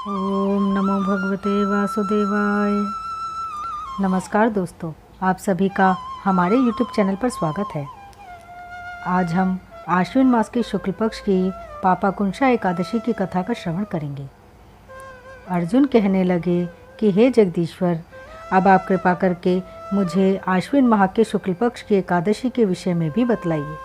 ओम नमो भगवते वासुदेवाय। नमस्कार दोस्तों, आप सभी का हमारे YouTube चैनल पर स्वागत है। आज हम आश्विन मास के शुक्ल पक्ष की पापाकुंशा एकादशी की कथा का श्रवण करेंगे। अर्जुन कहने लगे कि हे जगदीश्वर, अब आप कृपा करके मुझे आश्विन माह के शुक्ल पक्ष की एकादशी के विषय में भी बतलाइए।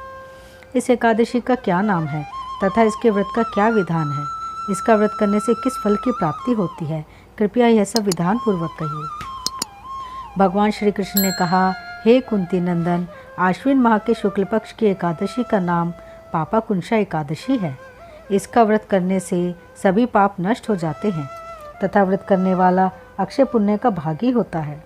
इस एकादशी का क्या नाम है तथा इसके व्रत का क्या विधान है? इसका व्रत करने से किस फल की प्राप्ति होती है? कृपया यह सब विधान पूर्वक कहिए। भगवान श्री कृष्ण ने कहा, हे कुंती नंदन, आश्विन माह के शुक्ल पक्ष की एकादशी का नाम पापाकुंशा एकादशी है। इसका व्रत करने से सभी पाप नष्ट हो जाते हैं तथा व्रत करने वाला अक्षय पुण्य का भागी होता है।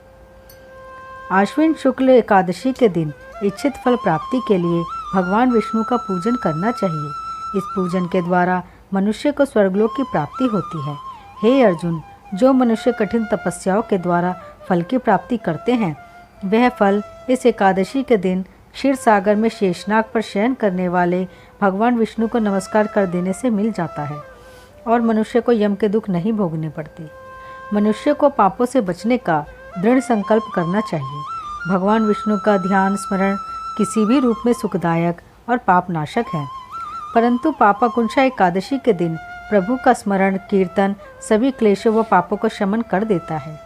आश्विन शुक्ल एकादशी के दिन इच्छित फल प्राप्ति के लिए भगवान विष्णु का पूजन करना चाहिए। इस पूजन के द्वारा मनुष्य को स्वर्गलोक की प्राप्ति होती है। हे अर्जुन, जो मनुष्य कठिन तपस्याओं के द्वारा फल की प्राप्ति करते हैं, वह फल इस एकादशी के दिन क्षीर सागर में शेषनाग पर शयन करने वाले भगवान विष्णु को नमस्कार कर देने से मिल जाता है और मनुष्य को यम के दुख नहीं भोगने पड़ते। मनुष्य को पापों से बचने का दृढ़ संकल्प करना चाहिए। भगवान विष्णु का ध्यान स्मरण किसी भी रूप में सुखदायक और पापनाशक है, परंतु पापाकुंशा एकादशी के दिन प्रभु का स्मरण कीर्तन सभी क्लेशों व पापों को शमन कर देता है।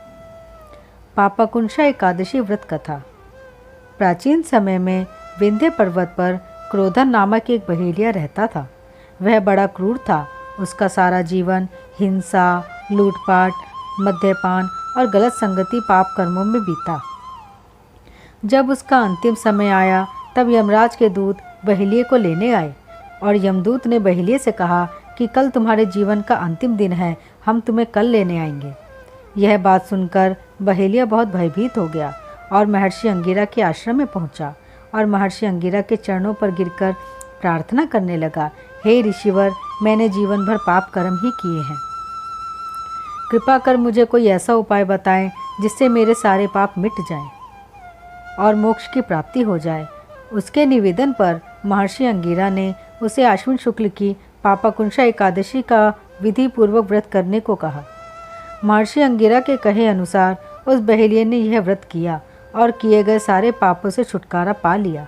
पापाकुंशा एकादशी व्रत कथा। प्राचीन समय में विंध्य पर्वत पर क्रोधन नामक एक बहेलिया रहता था। वह बड़ा क्रूर था। उसका सारा जीवन हिंसा, लूटपाट, मद्यपान और गलत संगति पाप कर्मों में बीता। जब उसका अंतिम समय आया तब यमराज के दूत बहेलिये को लेने आए और यमदूत ने बहेलिये से कहा कि कल तुम्हारे जीवन का अंतिम दिन है, हम तुम्हें कल लेने आएंगे। यह बात सुनकर बहेलिया बहुत भयभीत हो गया और महर्षि अंगिरा के आश्रम में पहुंचा और महर्षि अंगिरा के चरणों पर गिरकर प्रार्थना करने लगा, हे ऋषिवर, मैंने जीवन भर पाप कर्म ही किए हैं। कृपा कर मुझे कोई ऐसा उपाय बताएं जिससे मेरे सारे पाप मिट जाएं और मोक्ष की प्राप्ति हो जाए। उसके निवेदन पर महर्षि अंगिरा ने उसे आश्विन शुक्ल की पापाकुंशा एकादशी का विधि पूर्वक व्रत करने को कहा। महर्षि अंगिरा के कहे अनुसार उस बहेलिये ने यह व्रत किया और किए गए सारे पापों से छुटकारा पा लिया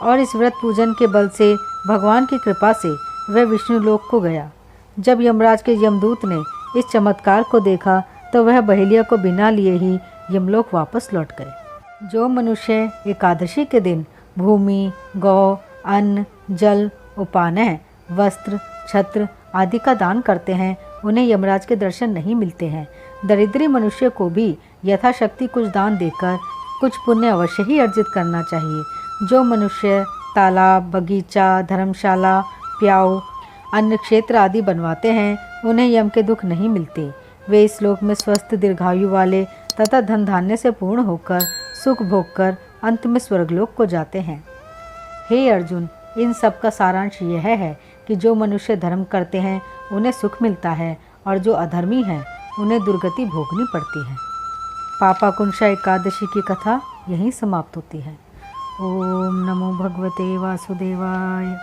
और इस व्रत पूजन के बल से भगवान की कृपा से वह विष्णु लोक को गया। जब यमराज के यमदूत ने इस चमत्कार को देखा तो वह बहेलिया को बिना लिए ही यमलोक वापस लौट गए। जो मनुष्य एकादशी के दिन भूमि, गौ, अन्न, जल, उपानय, वस्त्र, छत्र आदि का दान करते हैं, उन्हें यमराज के दर्शन नहीं मिलते हैं। दरिद्री मनुष्य को भी यथाशक्ति कुछ दान देकर कुछ पुण्य अवश्य ही अर्जित करना चाहिए। जो मनुष्य तालाब, बगीचा, धर्मशाला, प्याऊ, अन्न क्षेत्र आदि बनवाते हैं, उन्हें यम के दुख नहीं मिलते। वे इस लोक में स्वस्थ, दीर्घायु वाले तथा धन धान्य से पूर्ण होकर सुख भोगकर अंत में स्वर्गलोक को जाते हैं। हे अर्जुन, इन सब का सारांश यह है कि जो मनुष्य धर्म करते हैं उन्हें सुख मिलता है और जो अधर्मी हैं उन्हें दुर्गति भोगनी पड़ती है। पापाकुंशा एकादशी की कथा यहीं समाप्त होती है। ओम नमो भगवते वासुदेवाय।